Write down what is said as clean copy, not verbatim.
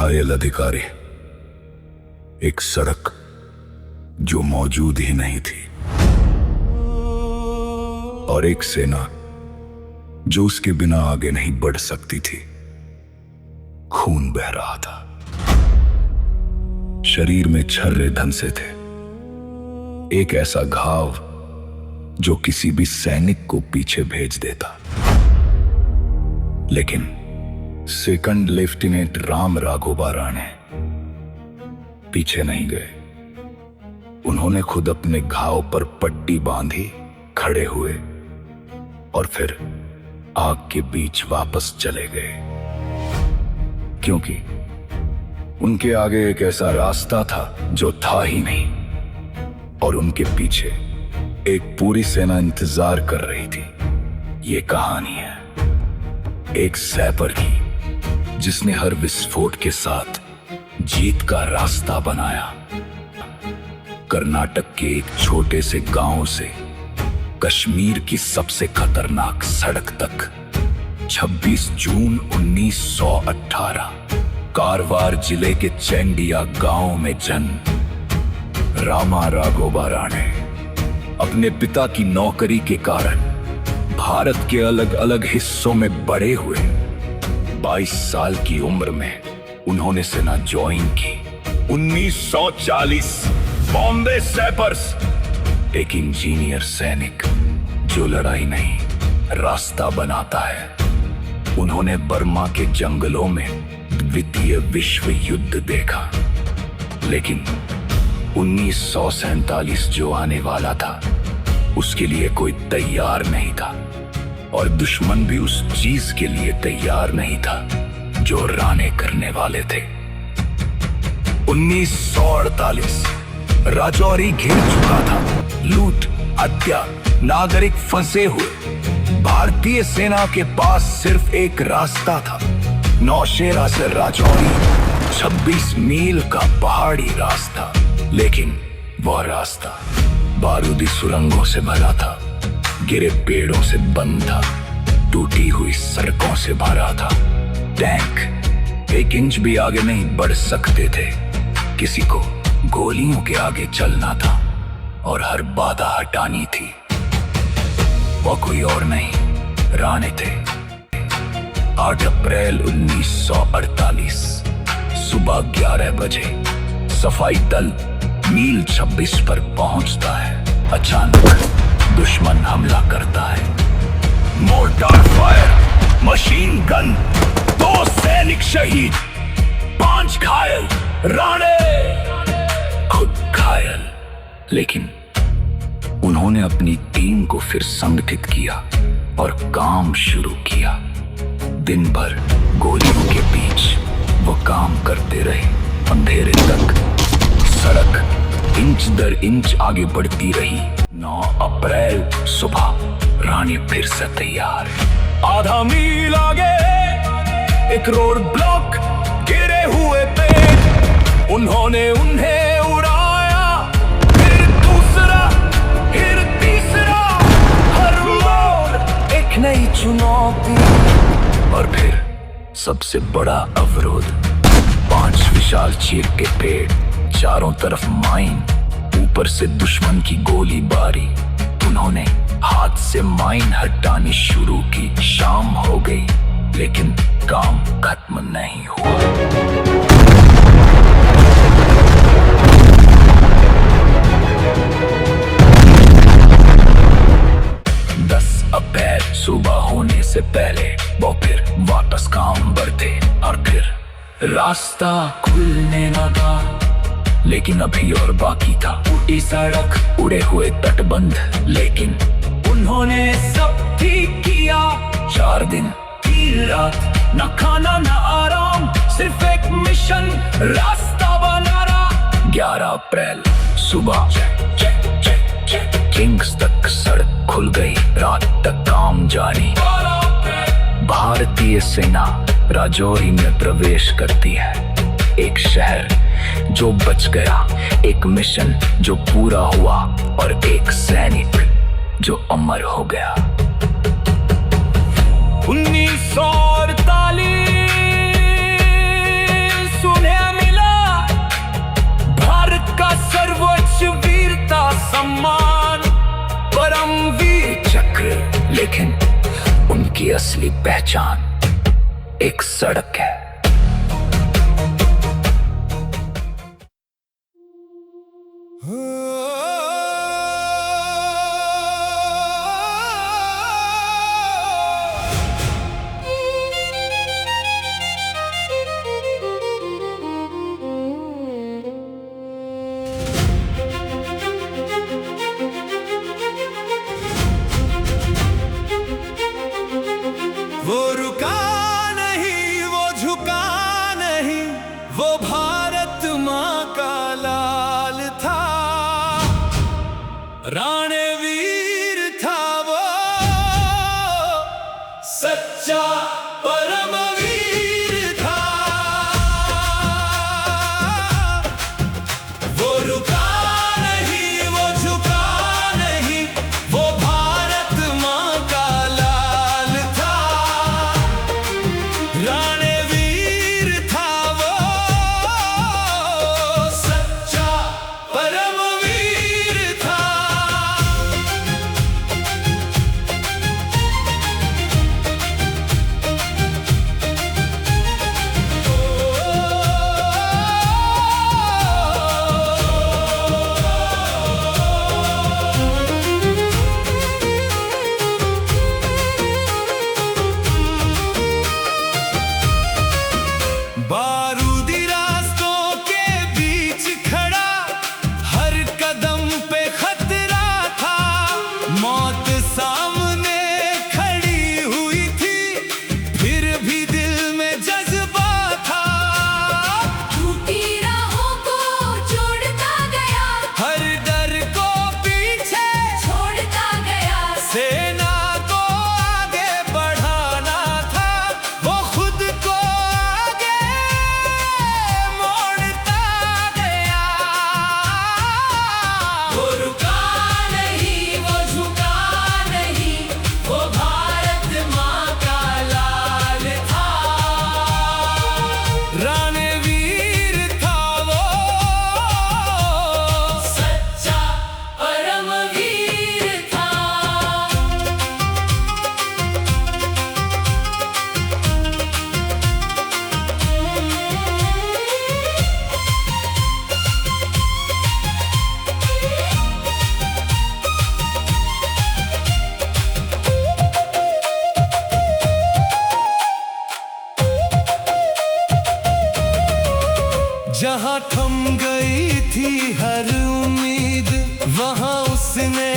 घायल अधिकारी, एक सड़क जो मौजूद ही नहीं थी, और एक सेना जो उसके बिना आगे नहीं बढ़ सकती थी। खून बह रहा था, शरीर में छर्रे धंसे थे, एक ऐसा घाव जो किसी भी सैनिक को पीछे भेज देता। लेकिन सेकंड लेफ्टिनेंट राम राघोबा राणे पीछे नहीं गए। उन्होंने खुद अपने घाव पर पट्टी बांधी, खड़े हुए और फिर आग के बीच वापस चले गए, क्योंकि उनके आगे एक ऐसा रास्ता था जो था ही नहीं, और उनके पीछे एक पूरी सेना इंतजार कर रही थी। ये कहानी है एक सैपर की, जिसने हर विस्फोट के साथ जीत का रास्ता बनाया। कर्नाटक के एक छोटे से गांव से कश्मीर की सबसे खतरनाक सड़क तक 26 जून 1918 कारवार जिले के चेंडिया गांव में जन्म। रामा राघोबा राणे अपने पिता की नौकरी के कारण भारत के अलग अलग हिस्सों में बड़े हुए। 22 साल की उम्र में उन्होंने सेना ज्वाइन की। 1940 बॉम्बे सैपर्स, एक इंजीनियर सैनिक जो लड़ाई नहीं रास्ता बनाता है। उन्होंने बर्मा के जंगलों में द्वितीय विश्व युद्ध देखा, लेकिन 1947 जो आने वाला था उसके लिए कोई तैयार नहीं था, और दुश्मन भी उस चीज के लिए तैयार नहीं था जो राणे करने वाले थे। 1948 राजौरी घिर चुका था। लूट, हत्या, नागरिक फंसे हुए। भारतीय सेना के पास सिर्फ एक रास्ता था, नौशेरा से राजौरी, 26 मील का पहाड़ी रास्ता। लेकिन वह रास्ता बारूदी सुरंगों से भरा था, गिरे पेड़ों से बंद था, टूटी हुई सड़कों से भरा था। टैंक 1 इंच भी आगे नहीं बढ़ सकते थे। किसी को गोलियों के आगे चलना था और हर बाधा हटानी थी। वह कोई और नहीं, राणे थे। 8 अप्रैल 1948 सुबह 11 बजे सफाई दल मील 26 पर पहुंचता है। अचानक दुश्मन हमला करता है। मोर्टार फायर, मशीन गन, 2 सैनिक शहीद, 5 घायल। राणे खुद घायल, लेकिन उन्होंने अपनी टीम को फिर संगठित किया और काम शुरू किया। दिन भर गोलियों के बीच वो काम करते रहे। अंधेरे तक सड़क इंच दर इंच आगे बढ़ती रही। 9 अप्रैल सुबह राणे फिर से तैयार। आधा मील आगे एक रोड ब्लॉक, गिरे हुए पेड़, उन्होंने उन्हें उड़ाया। फिर दूसरा, फिर तीसरा, हर मोड़ एक नई चुनौती, और फिर सबसे बड़ा अवरोध, 5 विशाल चीड़ के पेड़, चारों तरफ माइन, ऊपर से दुश्मन की गोलीबारी। उन्होंने हाथ से माइन हटानी शुरू की। शाम हो गई, लेकिन काम खत्म नहीं हुआ। 10 अप्रैल सुबह होने से पहले वो फिर वापस काम बढ़ते, और फिर रास्ता खुलने लगा। लेकिन अभी और बाकी था। टूटी सड़क, उड़े हुए तटबंध, लेकिन उन्होंने सब ठीक किया। 4 दिन 3 रात, न खाना न आराम, सिर्फ एक मिशन, रास्ता बनाना। 11 अप्रैल सुबह किंग्स तक सड़क खुल गई। रात तक काम जारी। भारतीय सेना राजौरी में प्रवेश करती है। एक शहर जो बच गया, एक मिशन जो पूरा हुआ, और एक सैनिक जो अमर हो गया। 1948 असली पहचान एक सड़क है। वो रुका नहीं, वो झुका नहीं, वो भारत माँ का लाल था। रणवीर था वो, सच्चा परमवीर था। वो रुका नहीं, वो झुका नहीं, वो भारत माँ का लाल था। रणवीर था वो, सच्चा परमवीर था। बारूदी रास्तों के बीच खड़ा, हर कदम पे खतरा था। मौत सामने खड़ी हुई थी, फिर भी दिल में जज्बा था। टूटी राहों को जोड़ता गया, हर डर को पीछे छोड़ता गया। सेना को आगे बढ़ाना था, वो खुद को आगे मोड़ता गया। वो रुका नहीं, वो झुका नहीं, वो भारत माँ का लाल था। रणवीर था वो, सच्चा परमवीर था। जहाँ थम गई थी हर उम्मीद, वहाँ उसने